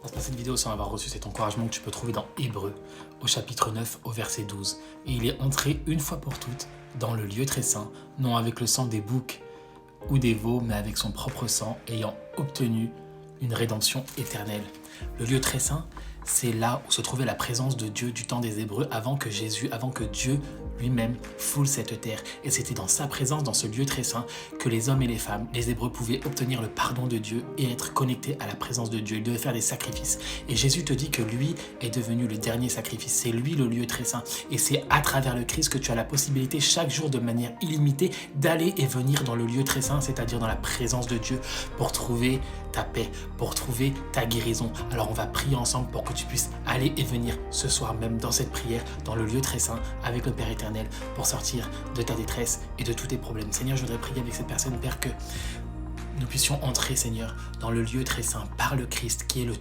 On se passe cette vidéo sans avoir reçu cet encouragement que tu peux trouver dans Hébreux, au chapitre 9, au verset 12. Et il est entré une fois pour toutes dans le lieu très saint, non avec le sang des boucs ou des veaux, mais avec son propre sang, ayant obtenu une rédemption éternelle. Le lieu très saint, c'est là où se trouvait la présence de Dieu du temps des Hébreux avant que Dieu lui-même foule cette terre. Et c'était dans sa présence, dans ce lieu très saint, que les hommes et les femmes, les Hébreux, pouvaient obtenir le pardon de Dieu et être connectés à la présence de Dieu. Ils devaient faire des sacrifices. Et Jésus te dit que lui est devenu le dernier sacrifice. C'est lui le lieu très saint. Et c'est à travers le Christ que tu as la possibilité chaque jour de manière illimitée d'aller et venir dans le lieu très saint, c'est-à-dire dans la présence de Dieu, pour trouver ta paix, pour trouver ta guérison. Alors on va prier ensemble pour que tu puisses aller et venir ce soir même dans cette prière, dans le lieu très saint, avec le Père éternel, pour sortir de ta détresse et de tous tes problèmes. Seigneur, je voudrais prier avec cette personne, Père, que nous puissions entrer, Seigneur, dans le lieu très saint par le Christ, qui est le